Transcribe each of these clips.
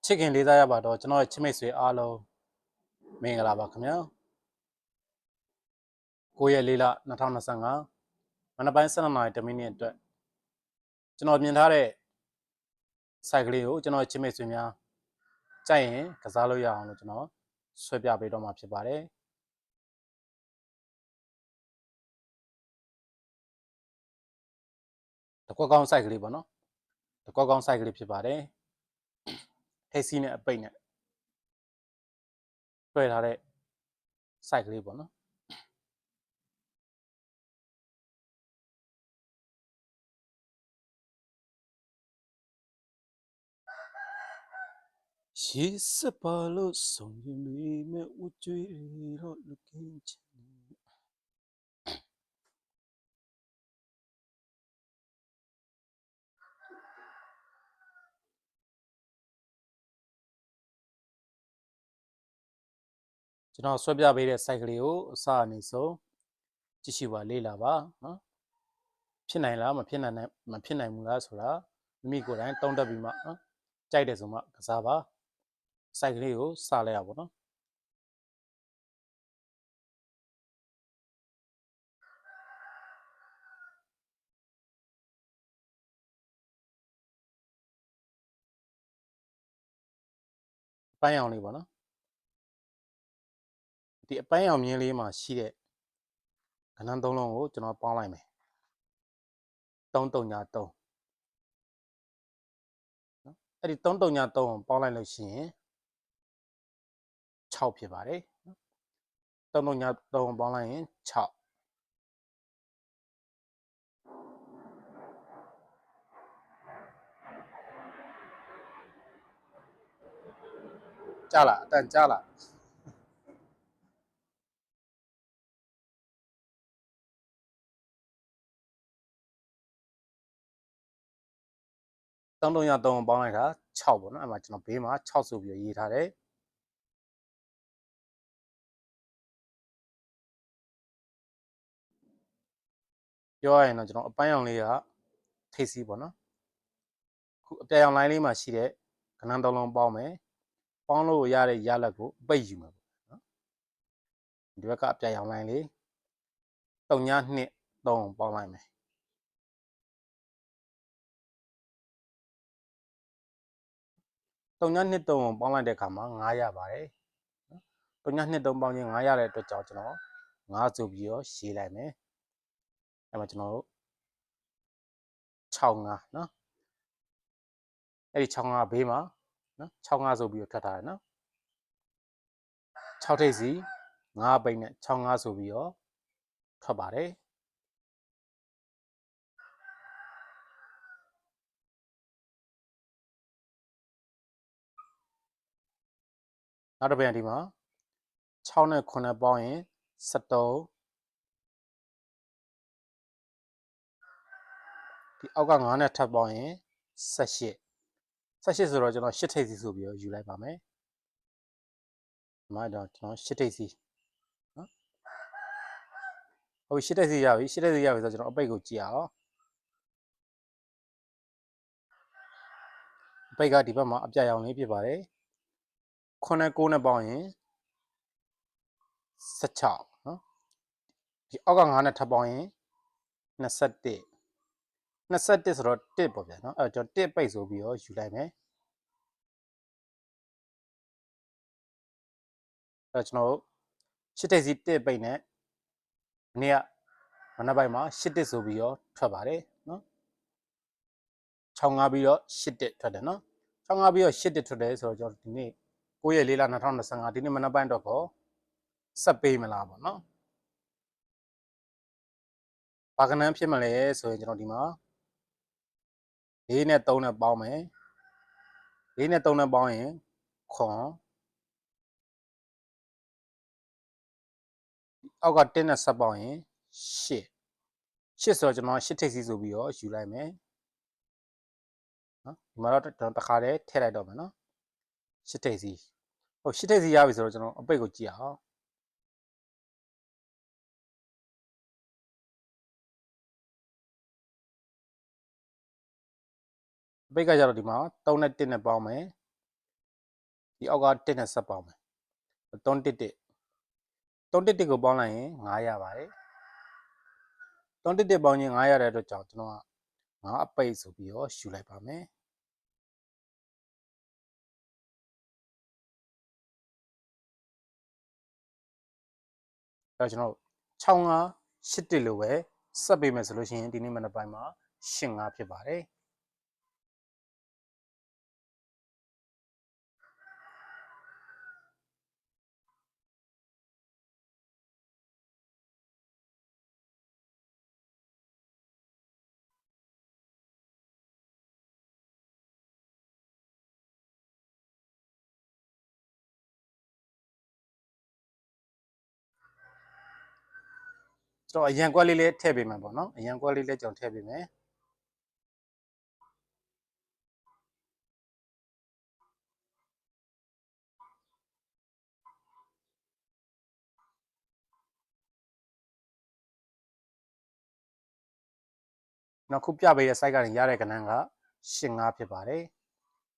ချစ်ခင်လေးစားရပါတော့ကျွန်တော်ရဲ့ချစ်မိတ်ဆွေအားလုံးမင်္ဂလာပါခင်ဗျာ9ရက်4လ2025မနက်ပိုင်း12နာရီ10မိနစ်အတွက်ကျွန်တော်မြင်ထားတဲ့ site ကလေးကိုကျွန်တော်ရဲ့ချစ်မိတ်ဆွေများကြိုက်ရင်ကစားလို့ရအောင်လို့ကျွန်တော်ဆွဲပြပေးတော့မှာဖြစ်ပါတယ်တကွက်ကောင်း site ကလေးပေါ့နော်တကွက်ကောင်း site ကလေးဖြစ်ပါတယ်ထိပ်စီးနဲ့အပိတ်နဲ့တွဲထားတဲ့ site ကလေးပေါ့နော်ရေစပါလို့ဆုံးရင်မိမဲ့ဝကြွေးတော့လူကင်းချင်ကျွန်တော်ဆွဲပြပေးတဲ့ site ကလေးကိုအစအနေဆုံးကြည့်ရှုပါလေ့လာပါနော်ဖြစ်နိုင်လားမဖြစ်နိုင်ဘူးလားဆိုတာမိမိကိုယ်တိုင်တုံးတက်ပြီးမှနော်ကြိုက်တယ်ဆိုမှကစားပါ site ကလေးကိုစလိုက်ရပါတော့အပိုင်းအောင်လေးပေါ့နော်ဒီအပိုင်းအောင်မြင်းလေးမှာရှိတဲ့ကဏ္ဍသုံးလုံးကိုကျွန်တော်ပေါင်းလိုက်မယ်3 3 3နော်အဲ့ဒီ3 3 3ကိုပေါင်းလိုက်လို့ရှိရင်6ဖြစ်ပါတယ်နော်3 3 3ကိုပေါင်းလိုက်ရင်6ကြားလားအတန်ကြားလား3 3 3ကိုပေါင်းလိုက်တာ6ပေါ့နော်အဲ့မှာကျွန်တော်ဘေးမှာ6ဆိုပြီးရေးထားတယ်ပြောရရင်တော့ကျွန်တော်အပိုင်းအောင်လေးကထိပ်စီးပေါ့နော်ခုအပြာရောင်လိုင်းလေးမှာရှိတဲ့ကဏ္ဍသုံးလုံးပေါင်းမယ်ပေါင်းလို့ရတဲ့ရလဒ်ကိုပိတ်ယူမှာပေါ့နော်ဒီဘက်ကအပြာရောင်လိုင်းလေး3 2 3ပေါင်းလိုက်မယ်3 2 2 3ကိုပေါင်းလိုက်တဲ့အခါမှာ9ရပါတယ်3 2 2 3ပေါင်းခြင်း9ရတဲ့အတွက်ကြောင့်ကျွန်တော်9ဆိုပြီးတော့ရေးလိုက်မယ်အဲ့မှာကျွန်တော်တို့65နော်အဲ့ဒီ65ဘေးမှာနော်65ဆိုပြီးတော့ထပ်ထားတယ်နော်6ထိပ်စီ9ပိတ်နဲ့65ဆိုပြီးတော့ထွက်ပါတယ်နောက်တစ်ပြန်ဒီမှာ6နဲ့9ပေါင်းရင်73ဒီအောက်က9နဲ့ထပ်ပေါင်းရင်18ဆိုတော့ကျွန်တော်8ထိပ်စီဆိုပြီးတော့ယူလိုက်ပါမယ်ဒီမှာတော့ကျွန်တော်8ထိပ်စီနော်ဟုတ်ပြီ8ထိပ်စီရပြီ8ထိပ်စီရပြီဆိုတော့ကျွန်တော်အပိတ်ကိုကြည့်အောင်အပိတ်ကဒီဘက်မှာအပြရောင်လေးဖြစ်ပါတယ်9 9နဲ့ပေါင်းရင်16နော်ဒီအောက်က9နဲ့ထပ်ပေါင်းရင်21 21ဆိုတော့1ပေါ့ဗျာနော်အဲ့တော့ကျွန်တော်1ပိတ်ဆိုပြီးတော့ယူလိုက်မယ်အဲ့တော့ကျွန်တော်တို့8ထိပ်စီ1ပိတ်နဲ့ဒီနေ့ကမနက်ပိုင်းမှာ8တစ်ဆိုပြီးတော့ထွက်ပါတယ်နော်65ပြီးတော့8တစ်ထွက်တယ်နော်65ပြီးတော့8တစ်ထွက်တယ်ဆိုတော့ကျွန်တော်ဒီနေ့9ရက်4လ2025ဒီနေ့မနက်ပိုင်းတော့ကိုဆက်ပေးမလားပေါ့နော်ဘာကနန်းဖြစ်မလဲဆိုရင်ကျွန်တော်ဒီမှာ4နဲ့3နဲ့ပေါင်းမယ်4နဲ့3နဲ့ပေါင်းရင်ခွန်အောက်က1နဲ့ဆက်ပေါင်းရင်8ဆိုတော့ကျွန်တော်8ထိပ်စီဆိုပြီးတော့ယူလိုက်မယ်နော်ဒီမှာတော့ကျွန်တော်တစ်ခါတည်းထည့်လိုက်တော့မယ်နော်8ထိပ်စီဟုတ်8ထိပ်စီရပြီဆိုတော့ကျွန်တော်အပိတ်ကိုကြည့်အောင်အပိတ်ကကြတော့ဒီမှာ3နဲ့1နဲ့ပေါင်းမယ် ဒီအောက်က1နဲ့ဆက်ပေါင်းမယ်311ကိုပေါင်းလိုက်ရင်9ရပါတယ်311ပေါင်းရင်9ရတဲ့အတွက်ကြောင့်ကျွန်တော်က9အပိတ်ဆိုပြီးတော့ယူလိုက်ပါမယ်အဲ့တော့ကျွန်တော်6581လို့ပဲဆက်ပေးမယ်ဆိုလို့ရှိရင်ဒီနေ့မနက်ပိုင်းမှာ85ဖြစ်ပါတယ်ကျွန်တော်အရန်ကွက်လေးလည်းထည့်ပေးမယ်ပေါ့နော်အရန်ကွက်လေးလည်းကျွန်တော်ထည့်ပေးမယ်နောက်ခုပြပေးတဲ့ site ကနေရတဲ့ကဏ္ဍက85ဖြစ်ပါတယ်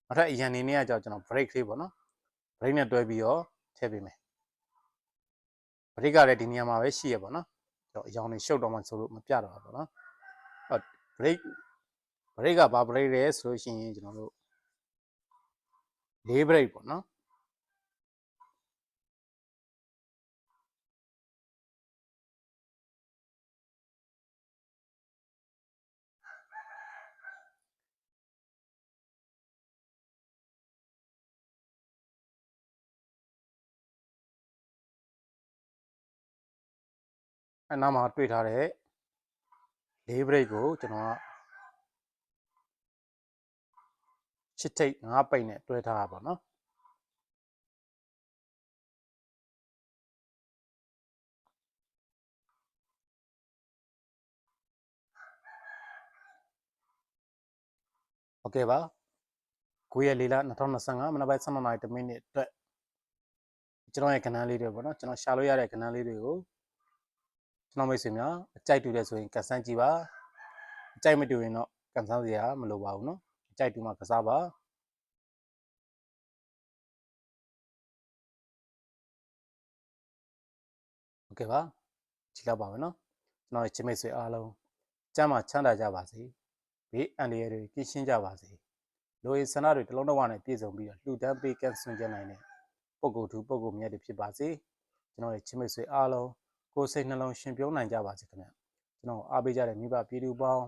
နောက်ထပ်အရန်နေနေကကြောင့်ကျွန်တော် break လေးပေါ့နော် break နဲ့တွဲပြီးတော့ထည့်ပေးမယ် break ကလည်းဒီနေရာမှာပဲရှိရပေါ့နော်ကျွန်တော်အရောင်တွေရှုပ်တော့မှဆိုလို့မပြတော့ဘူးပေါ့နော် break ကဘာ break လဲဆိုလို့ရှိရင်ကျွန်တော်တို့၄ break ပေါ့နော်အဲ့နောက်မှာတွေ့ထားတဲ့၄ break ကိုကျွန်တော်ကချစ်ထိတ်9ပိတ်နဲ့တွဲထားတာပေါ့နော်โอเคပါ9ရက်4လ2025မနက်ပိုင်း12နာရီ1မိနစ်အတွက်ကျွန်တော်ရဲ့ကဏ္ဍလေးတွေပေါ့နော်ကျွန်တော်ရှာလို့ရတဲ့ကဏ္ဍလေးတွေကိုကျွန်တော်မိတ်ဆွေများအကြိုက်တူတယ်ဆိုရင်ကဆန်းကြည့်ပါအကြိုက်မတူရင်တော့ကန်ဆန်းစရာမလိုပါဘူးเนาะအကြိုက်တူမှကစားပါโอเคပါကြည့်လောက်ပါမယ်เนาะကျွန်တော်ရဲ့ချစ်မိတ်ဆွေအားလုံးကျမ်းမာချမ်းသာကြပါစေဘေးအန္တရာယ်တွေကင်းရှင်းကြပါစေလူရည်ဆန္ဒတွေတလုံးတစ်ဝနဲ့ပြည့်စုံပြီးတော့လှူဒန်းပေးကန့်ဆွန့်ကြနိုင်တဲ့ပုဂ္ဂိုလ်သူပုဂ္ဂိုလ်မြတ်တွေဖြစ်ပါစေကျွန်တော်ရဲ့ချစ်မိတ်ဆွေအားလုံးကိုယ်စိတ်နှလုံးရှင်ပြုံးနိုင်ကြပါစေခင်ဗျကျွန်တော်အားပေးကြတဲ့မိဘပြည်သူပေါင်း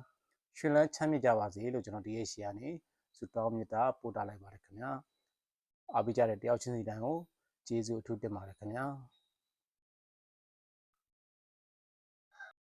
ရှင်လန်းချမ်းမြေ့ကြပါစေလို့ကျွန်တော်ဒီရဲ့ရှေ့ကနေဆုတောင်းမေတ္တာပို့တာလိုက်ပါတယ်ခင်ဗျအားပေးကြတဲ့တယောက်ချင်းစီတိုင်းကိုကျေးဇူးအထူးတင်ပါတယ်ခင်ဗျာ